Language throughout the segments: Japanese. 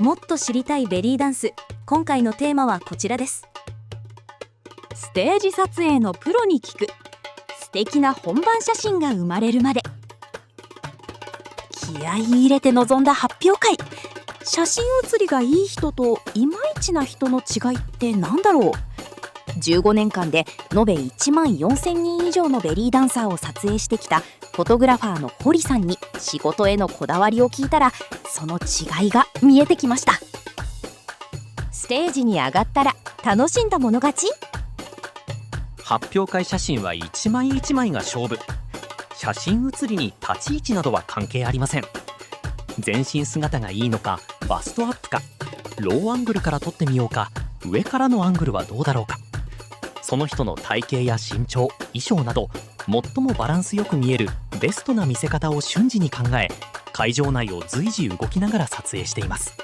もっと知りたいベリーダンス。今回のテーマはこちらです。ステージ撮影のプロに聞く、素敵な本番写真が生まれるまで。気合い入れて臨んだ発表会。写真写りがいい人といまいちな人の違いって何だろう。15年間で延べ1万4000人以上のベリーダンサーを撮影してきたフォトグラファーの堀さんに仕事へのこだわりを聞いたら、その違いが見えてきました。ステージに上がったら楽しんだもの勝ち。発表会写真は一枚一枚が勝負。写真写りに立ち位置などは関係ありません。全身姿がいいのか、バストアップか、ローアングルから撮ってみようか、上からのアングルはどうだろうか、その人の体型や身長、衣装など最もバランスよく見えるベストな見せ方を瞬時に考え、会場内を随時動きながら撮影しています。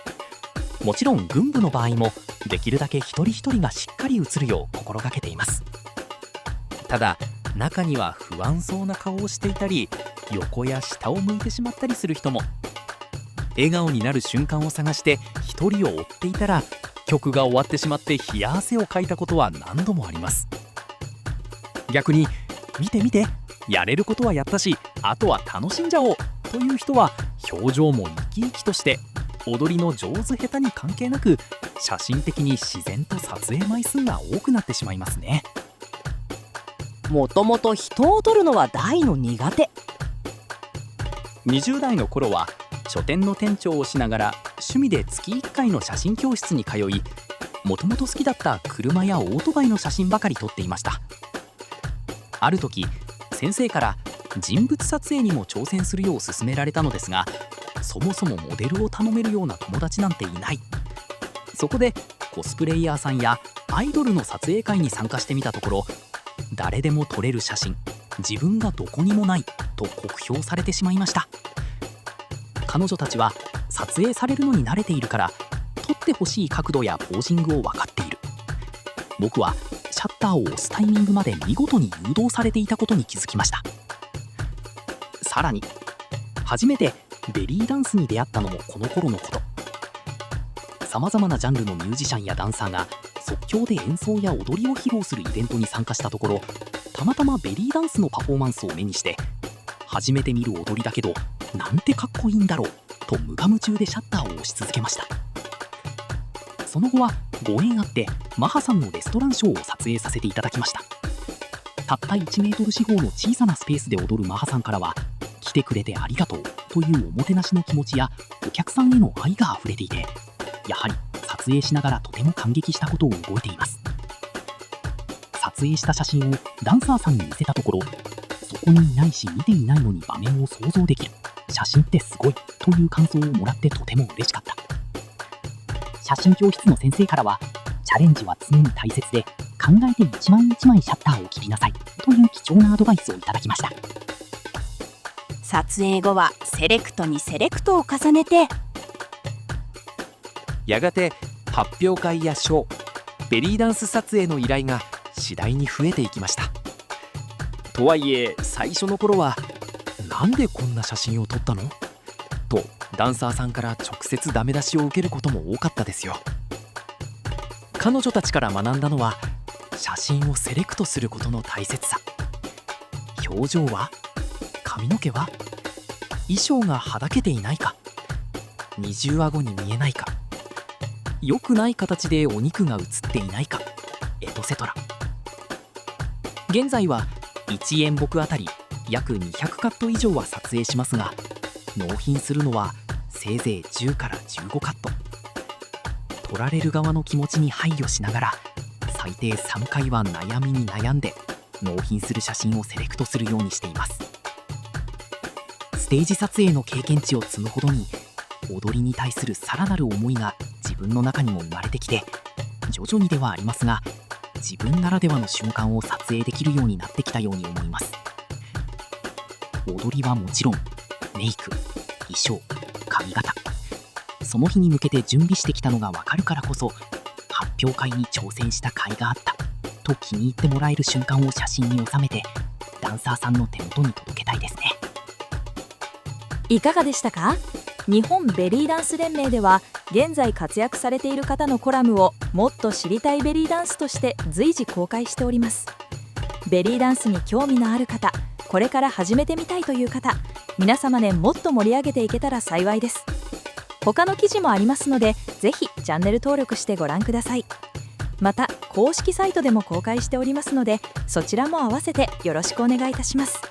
もちろん群舞の場合もできるだけ一人一人がしっかり映るよう心がけています。ただ中には不安そうな顔をしていたり、横や下を向いてしまったりする人も。笑顔になる瞬間を探して一人を追っていたら、曲が終わってしまって冷や汗をかいたことは何度もあります。逆に見て見て、やれることはやったし、あとは楽しんじゃおうという人は表情も生き生きとして、踊りの上手下手に関係なく写真的に自然と撮影枚数が多くなってしまいますね。もともと人を撮るのは大の苦手。20代の頃は書店の店長をしながら趣味で月1回の写真教室に通い、もともと好きだった車やオートバイの写真ばかり撮っていました。ある時先生から人物撮影にも挑戦するよう勧められたのですが、そもそもモデルを頼めるような友達なんていない。そこでコスプレイヤーさんやアイドルの撮影会に参加してみたところ、誰でも撮れる写真、自分がどこにもないと酷評されてしまいました。彼女たちは撮影されるのに慣れているから、撮ってほしい角度やポージングを分かっている。僕はシャッターを押すタイミングまで見事に誘導されていたことに気づきました。さらに初めてベリーダンスに出会ったのもこの頃のこと。さまざまなジャンルのミュージシャンやダンサーが即興で演奏や踊りを披露するイベントに参加したところ、たまたまベリーダンスのパフォーマンスを目にして、初めて見る踊りだけどなんてかっこいいんだろうと無我夢中でシャッターを押し続けました。その後はご縁あってマハさんのレストランショーを撮影させていただきました。たった1メートル四方の小さなスペースで踊るマハさんからは、来てくれてありがとうというおもてなしの気持ちやお客さんへの愛があふれていて、やはり撮影しながらとても感激したことを覚えています。撮影した写真をダンサーさんに見せたところ、そこにいないし見ていないのに場面を想像できる、写真ってすごいという感想をもらってとても嬉しかった。写真教室の先生からは、チャレンジは常に大切で、考えて一枚一枚シャッターを切りなさいという貴重なアドバイスをいただきました。撮影後はセレクトにセレクトを重ねて、やがて発表会やショー、ベリーダンス撮影の依頼が次第に増えていきました。とはいえ最初の頃は、なんでこんな写真を撮ったのとダンサーさんから直接ダメ出しを受けることも多かったですよ。彼女たちから学んだのは、写真をセレクトすることの大切さ。表情は、髪の毛は、衣装がはだけていないか、二重顎に見えないか、良くない形でお肉が写っていないか、エトセトラ。現在は1演目あたり約200カット以上は撮影しますが、納品するのはせいぜい10から15カット。撮られる側の気持ちに配慮しながら、最低3回は悩みに悩んで納品する写真をセレクトするようにしています。ステージ撮影の経験値を積むほどに、踊りに対するさらなる思いが自分の中にも生まれてきて、徐々にではありますが、自分ならではの瞬間を撮影できるようになってきたように思います。踊りはもちろん、メイク、衣装、髪型、その日に向けて準備してきたのが分かるからこそ、発表会に挑戦した甲斐があったと気に入ってもらえる瞬間を写真に収めて、ダンサーさんの手元に届けたいですね。いかがでしたか？日本ベリーダンス連盟では現在活躍されている方のコラムをもっと知りたいベリーダンスとして随時公開しております。ベリーダンスに興味のある方、これから始めてみたいという方、皆様でもっと盛り上げていけたら幸いです。他の記事もありますので、ぜひチャンネル登録してご覧ください。また公式サイトでも公開しておりますので、そちらも合わせてよろしくお願いいたします。